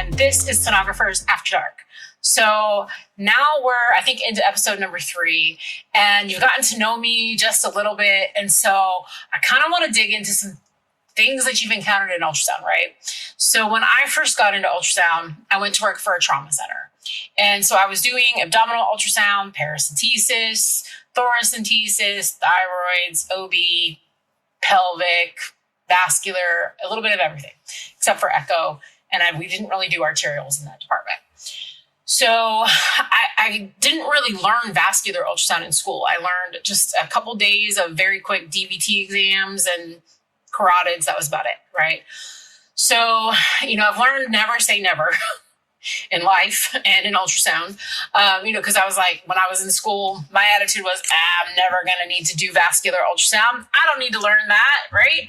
and this is Sonographers After Dark. So now we're, I think, into episode number 3, and you've gotten to know me just a little bit, and so I kind of want to dig into some things that you've encountered in ultrasound, right? So when I first got into ultrasound, I went to work for a trauma center. And so I was doing abdominal ultrasound, paracentesis, thoracentesis, thyroids, OB, pelvic, vascular, a little bit of everything, except for echo. And we didn't really do arterials in that department. So I didn't really learn vascular ultrasound in school. I learned just a couple days of very quick DVT exams and carotids. That was about it, right? So, I've learned never say never in life and in ultrasound, because I was like, when I was in school, my attitude was, I'm never going to need to do vascular ultrasound. I don't need to learn that, right?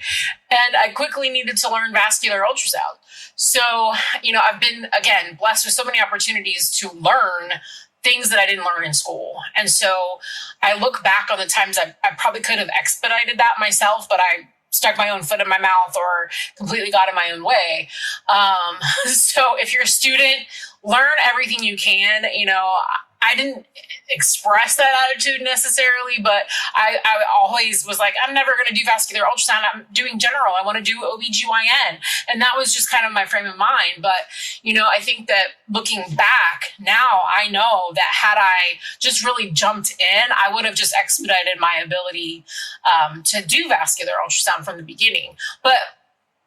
And I quickly needed to learn vascular ultrasound. So, I've been, again, blessed with so many opportunities to learn things that I didn't learn in school. And so I look back on the times I probably could have expedited that myself, but I stuck my own foot in my mouth or completely got in my own way. So if you're a student, learn everything you can. I didn't express that attitude necessarily, but I always was like, I'm never going to do vascular ultrasound. I'm doing general. I want to do OBGYN. And that was just kind of my frame of mind. But, I think that looking back now, I know that had I just really jumped in, I would have just expedited my ability to do vascular ultrasound from the beginning. But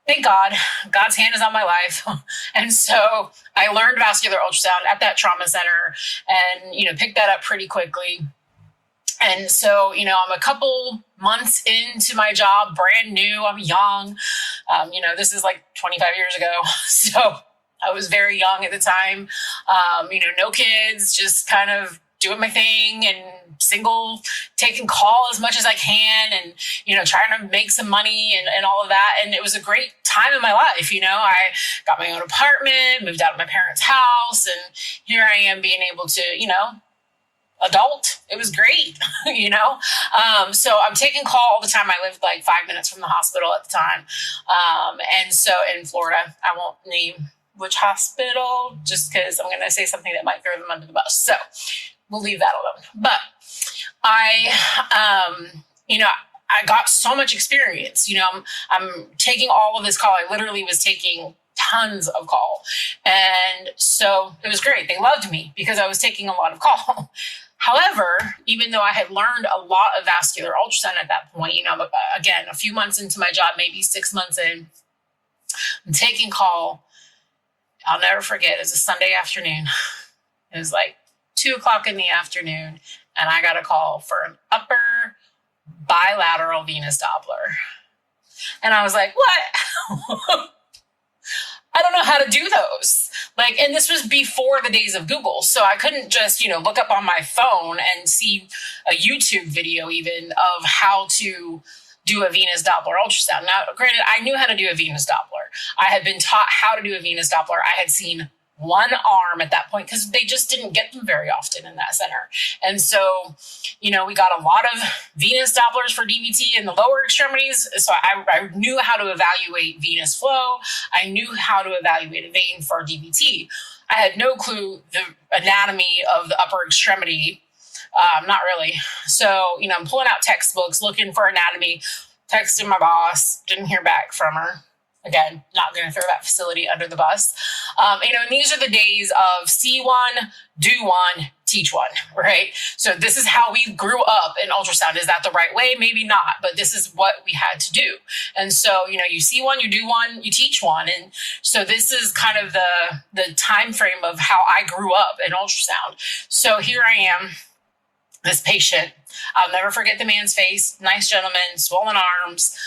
thank God, God's hand is on my life. And so I learned vascular ultrasound at that trauma center and, picked that up pretty quickly. And so, I'm a couple months into my job, brand new, I'm young. This is like 25 years ago. So I was very young at the time, no kids, just kind of doing my thing and single, taking call as much as I can and, trying to make some money and all of that. And it was a great time in my life. I got my own apartment, moved out of my parents' house, and here I am being able to, adult. It was great, So I'm taking call all the time. I lived like 5 minutes from the hospital at the time. And so in Florida, I won't name which hospital just because I'm going to say something that might throw them under the bus. So we'll leave that alone. But I got so much experience. I'm taking all of this call. I literally was taking tons of call. And so it was great. They loved me because I was taking a lot of call. However, even though I had learned a lot of vascular ultrasound at that point, again, a few months into my job, maybe 6 months in, I'm taking call. I'll never forget. It was a Sunday afternoon. It was like 2:00 in the afternoon. And I got a call for an upper bilateral venous Doppler. And I was like, what? I don't know how to do those. And this was before the days of Google. So I couldn't just, look up on my phone and see a YouTube video even of how to do a venous Doppler ultrasound. Now, granted, I knew how to do a venous Doppler. I had been taught how to do a venous Doppler. I had seen one arm at that point because they just didn't get them very often in that center. And so, we got a lot of venous Dopplers for DVT in the lower extremities. So I knew how to evaluate venous flow. I knew how to evaluate a vein for DVT. I had no clue the anatomy of the upper extremity. Not really. So, I'm pulling out textbooks, looking for anatomy, texting my boss, didn't hear back from her. Again, not going to throw that facility under the bus. And these are the days of see one, do one, teach one, right? So this is how we grew up in ultrasound. Is that the right way? Maybe not, but this is what we had to do. And so, you see one, you do one, you teach one. And so this is kind of the time frame of how I grew up in ultrasound. So here I am, this patient. I'll never forget the man's face. Nice gentleman, swollen arms,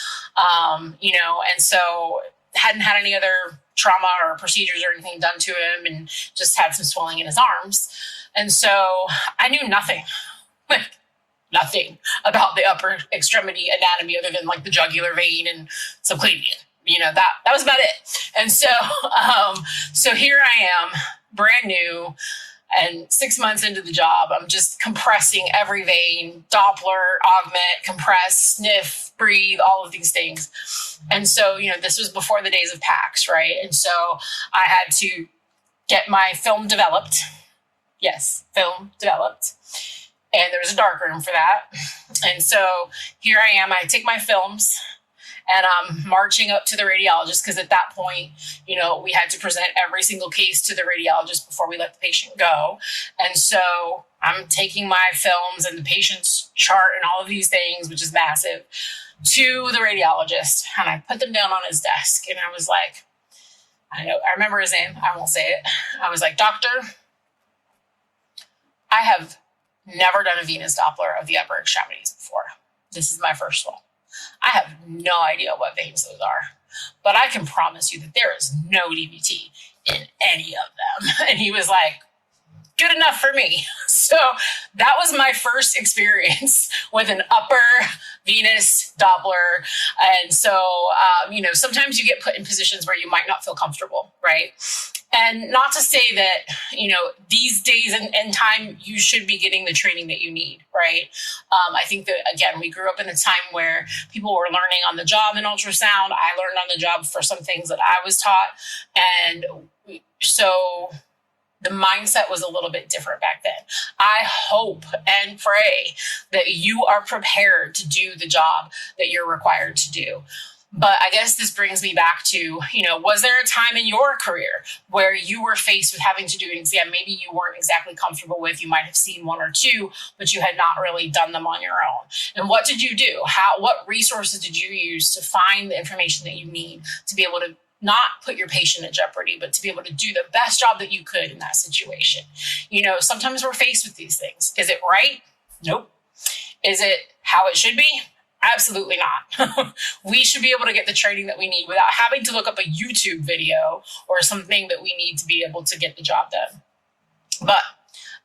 and so hadn't had any other trauma or procedures or anything done to him and just had some swelling in his arms. And so I knew nothing about the upper extremity anatomy other than the jugular vein and subclavian. That was about it. And so, so here I am, brand new, and 6 months into the job, I'm just compressing every vein, Doppler, augment, compress, sniff, breathe, all of these things. And so, this was before the days of PACS, right? And so I had to get my film developed. Yes, film developed. And there's a dark room for that. And so here I am. I take my films and I'm marching up to the radiologist because at that point, we had to present every single case to the radiologist before we let the patient go. And so I'm taking my films and the patient's chart and all of these things, which is massive, to the radiologist. And I put them down on his desk. And I was like, I remember his name. I won't say it. I was like, "Doctor, I have never done a venous Doppler of the upper extremities before. This is my first one. I have no idea what veins those are, but I can promise you that there is no DVT in any of them." And he was like, "Good enough for me." So that was my first experience with an upper venous Doppler. And so, sometimes you get put in positions where you might not feel comfortable, right? And not to say that, these days and time, you should be getting the training that you need, right? I think that, again, we grew up in a time where people were learning on the job in ultrasound. I learned on the job for some things that I was taught. And so the mindset was a little bit different back then. I hope and pray that you are prepared to do the job that you're required to do. But I guess this brings me back to, was there a time in your career where you were faced with having to do an exam maybe you weren't exactly comfortable with? You might have seen one or two, but you had not really done them on your own. And what did you do? What resources did you use to find the information that you need to be able to not put your patient in jeopardy, but to be able to do the best job that you could in that situation? Sometimes we're faced with these things. Is it right? Nope. Is it how it should be? Absolutely not. We should be able to get the training that we need without having to look up a YouTube video or something that we need to be able to get the job done. But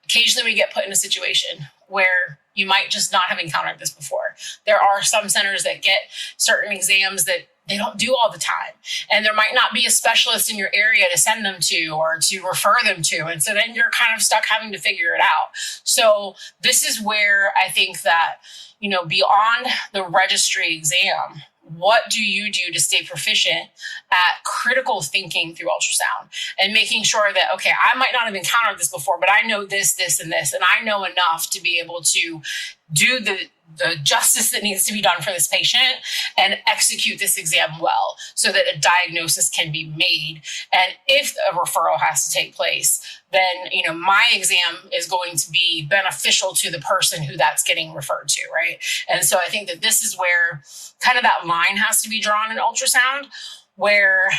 occasionally we get put in a situation where you might just not have encountered this before. There are some centers that get certain exams that they don't do all the time. And there might not be a specialist in your area to send them to or to refer them to. And so then you're kind of stuck having to figure it out. So this is where I think that, beyond the registry exam, what do you do to stay proficient at critical thinking through ultrasound and making sure that, okay, I might not have encountered this before, but I know this, this, and this, and I know enough to be able to do the justice that needs to be done for this patient and execute this exam well so that a diagnosis can be made. And if a referral has to take place, then, my exam is going to be beneficial to the person who that's getting referred to, right? And so I think that this is where kind of that line has to be drawn in ultrasound, where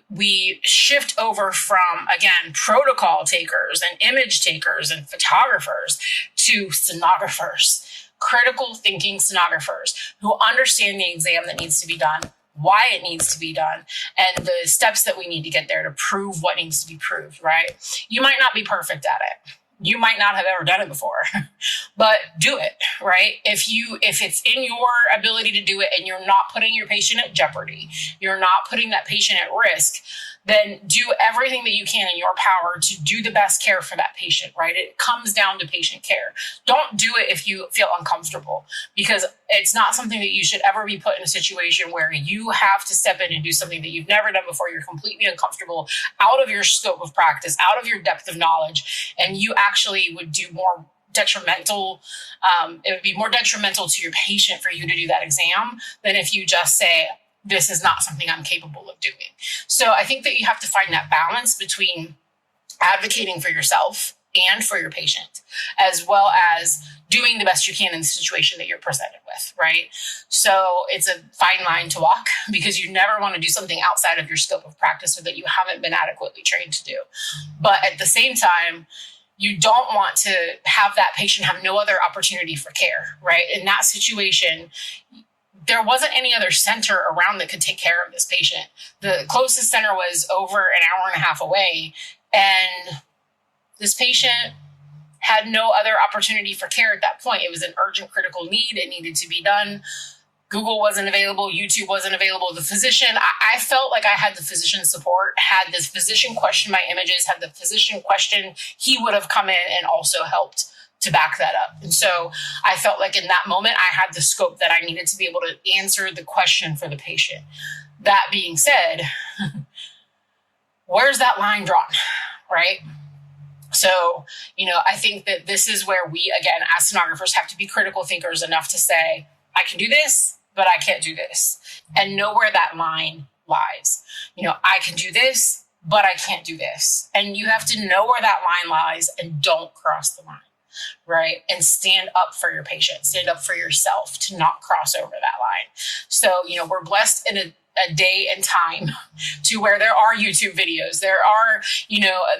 we shift over from, again, protocol takers and image takers and photographers to sonographers. Critical thinking sonographers who understand the exam that needs to be done, why it needs to be done, and the steps that we need to get there to prove what needs to be proved, right? You might not be perfect at it. You might not have ever done it before, but do it, right? If it's in your ability to do it and you're not putting your patient at jeopardy, you're not putting that patient at risk, then do everything that you can in your power to do the best care for that patient, right? It comes down to patient care. Don't do it if you feel uncomfortable, because it's not something that you should ever be put in a situation where you have to step in and do something that you've never done before. You're completely uncomfortable, out of your scope of practice, out of your depth of knowledge, and you actually would do more detrimental. It would be more detrimental to your patient for you to do that exam than if you just say, this is not something I'm capable of doing. So I think that you have to find that balance between advocating for yourself and for your patient, as well as doing the best you can in the situation that you're presented with, right? So it's a fine line to walk, because you never want to do something outside of your scope of practice or that you haven't been adequately trained to do. But at the same time, you don't want to have that patient have no other opportunity for care, right? In that situation, there wasn't any other center around that could take care of this patient. The closest center was over an hour and a half away, and this patient had no other opportunity for care at that point. It was an urgent, critical need. It needed to be done. Google wasn't available. YouTube wasn't available. The physician, I felt like I had the physician support. Had this physician question my images, had the physician question, he would have come in and also helped to back that up. And so I felt like in that moment, I had the scope that I needed to be able to answer the question for the patient. That being said, where's that line drawn? right? So, I think that this is where we, again, as sonographers, have to be critical thinkers enough to say, I can do this, but I can't do this, and know where that line lies. I can do this, but I can't do this. And you have to know where that line lies and don't cross the line, right? And stand up for your patient, stand up for yourself to not cross over that line. So, we're blessed in a day and time to where there are YouTube videos. There are,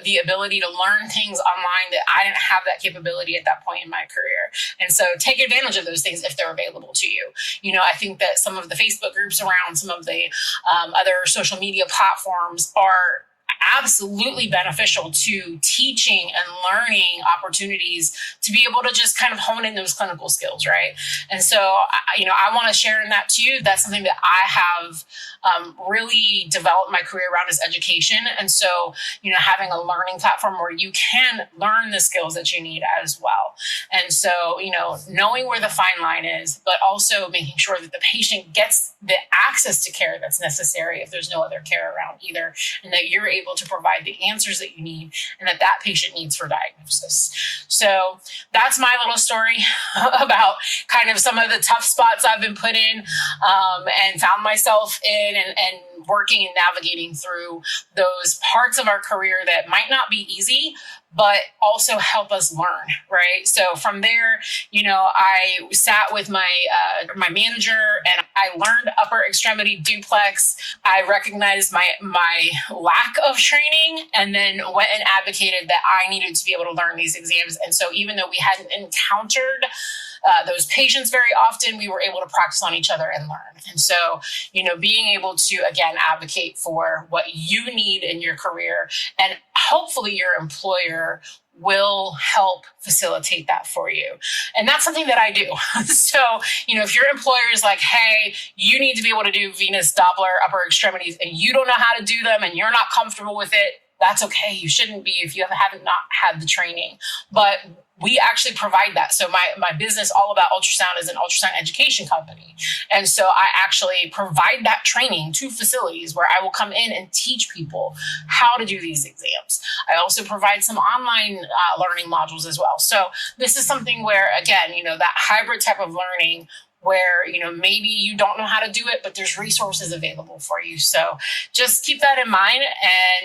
the ability to learn things online that I didn't have that capability at that point in my career. And so take advantage of those things if they're available to you. I think that some of the Facebook groups around, some of the other social media platforms are absolutely beneficial to teaching and learning opportunities to be able to just kind of hone in those clinical skills, right? And so, I want to share in that too. That's something that I have really developed my career around is education. And so, having a learning platform where you can learn the skills that you need as well. And so, knowing where the fine line is, but also making sure that the patient gets the access to care that's necessary if there's no other care around either, and that you're able to provide the answers that you need and that patient needs for diagnosis. So that's my little story about kind of some of the tough spots I've been put in and found myself in, and working and navigating through those parts of our career that might not be easy, but also help us learn, right? So from there, I sat with my manager and I learned upper extremity duplex. I recognized my lack of training, and then went and advocated that I needed to be able to learn these exams. And so even though we hadn't encountered those patients very often, we were able to practice on each other and learn. And so, being able to, again, advocate for what you need in your career, and hopefully your employer will help facilitate that for you. And that's something that I do. So, if your employer is like, hey, you need to be able to do venous Doppler upper extremities, and you don't know how to do them and you're not comfortable with it, that's okay. You shouldn't be if you haven't not had the training. But we actually provide that. So my business, All About Ultrasound, is an ultrasound education company. And so I actually provide that training to facilities where I will come in and teach people how to do these exams. I also provide some online learning modules as well. So this is something where, again, that hybrid type of learning where, maybe you don't know how to do it, but there's resources available for you. So just keep that in mind,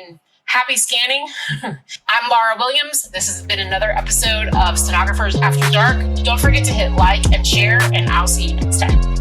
and happy scanning. I'm Laura Williams. This has been another episode of Stenographers After Dark. Don't forget to hit like and share, and I'll see you next time.